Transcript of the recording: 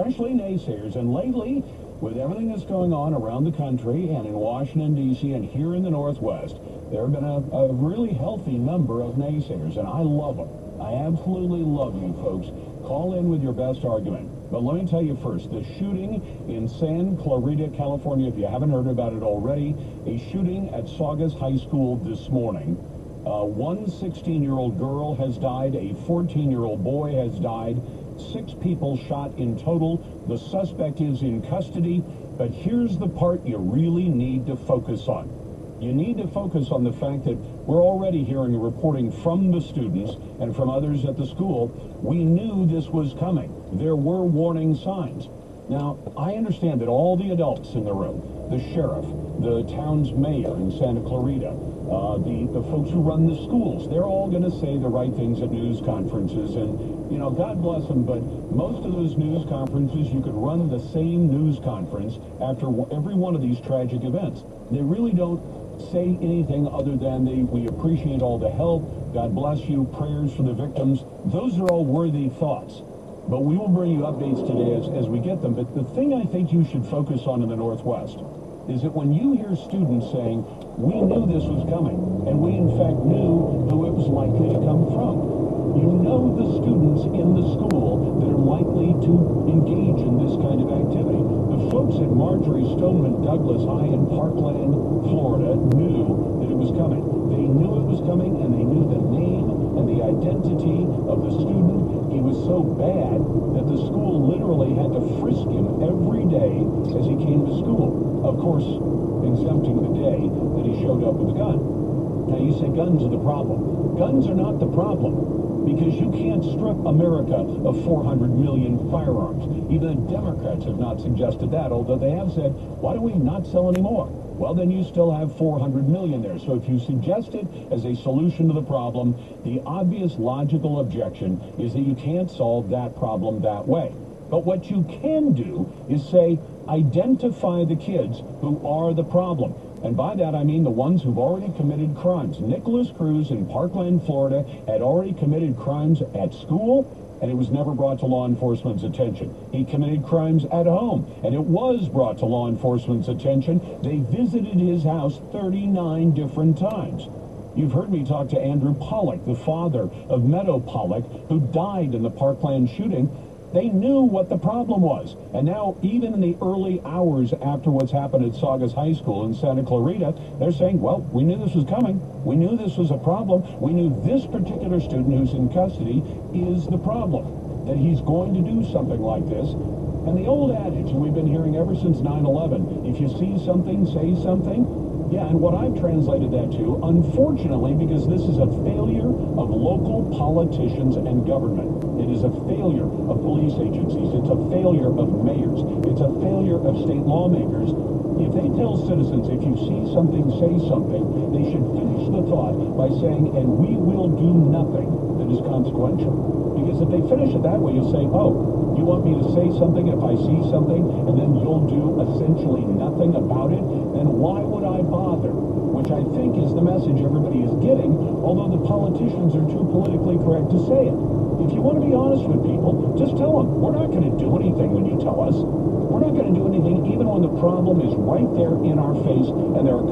especially naysayers. And lately, with everything that's going on around the country and in Washington, D.C. and here in the Northwest, there have been a really healthy number of naysayers, and I love them. I absolutely love you folks. Call in with your best argument. But let me tell you first, the shooting in Santa Clarita, California, if you haven't heard about it already, a shooting at Saugus High School this morning. One 16-year-old girl has died, a 14-year-old boy has died, 6 people shot in total. The suspect is in custody, but here's the part you really need to focus on. You need to focus on the fact that we're already hearing reporting from the students and from others at the school. We knew this was coming. There were warning signs. Now, I understand that all the adults in the room, the sheriff, the town's mayor in Santa Clarita, the folks who run the schools, they're all going to say the right things at news conferences. And, you know, God bless them, but most of those news conferences, you could run the same news conference after every one of these tragic events. They really don't say anything other than we appreciate all the help, God bless you, prayers for the victims. Those are all worthy thoughts. But we will bring you updates today as we get them. But the thing I think you should focus on in the Northwest is that when you hear students saying, we knew this was coming, and we in fact knew who it was likely to come from, you know the students in the school that are likely to engage in this kind of activity. The folks at Marjory Stoneman Douglas High in Parkland, Florida, knew that it was coming. They knew it was coming, and they knew the name and the identity of the student. He was so bad that the school literally had to frisk him every day as he came to school. Of course, exempting the day that he showed up with a gun. Now you say guns are the problem. Guns are not the problem, because you can't strip America of 400 million firearms. Even the Democrats have not suggested that, although they have said, why do we not sell any more? Well, then you still have 400 million there. So if you suggest it as a solution to the problem, the obvious logical objection is that you can't solve that problem that way. But what you can do is say, identify the kids who are the problem. And by that, I mean the ones who've already committed crimes. Nicholas Cruz in Parkland, Florida, had already committed crimes at school, and it was never brought to law enforcement's attention. He committed crimes at home, and it was brought to law enforcement's attention. They visited his house 39 different times. You've heard me talk to Andrew Pollock, the father of Meadow Pollock, who died in the Parkland shooting. They knew what the problem was. And now, even in the early hours after what's happened at Saugus High School in Santa Clarita, they're saying, well, we knew this was coming. We knew this was a problem. We knew this particular student who's in custody is the problem, that he's going to do something like this. And the old adage we've been hearing ever since 9/11, if you see something, say something. Yeah, and what I've translated that to, unfortunately, because this is a failure of local politicians and government. It is a failure of police agencies. It's a failure of mayors. It's a failure of state lawmakers. If they tell citizens, if you see something, say something, they should finish the thought by saying, and we will do nothing that is consequential. Because if they finish it that way, you'll say, oh, you want me to say something if I see something, and then you'll do essentially nothing about it? Then why would I bother? Which I think is the message everybody is getting, although the politicians are too politically correct to say it. If you want to be honest with people, just tell them, we're not going to do anything when you tell us. We're not going to do anything even when the problem is right there in our face and there are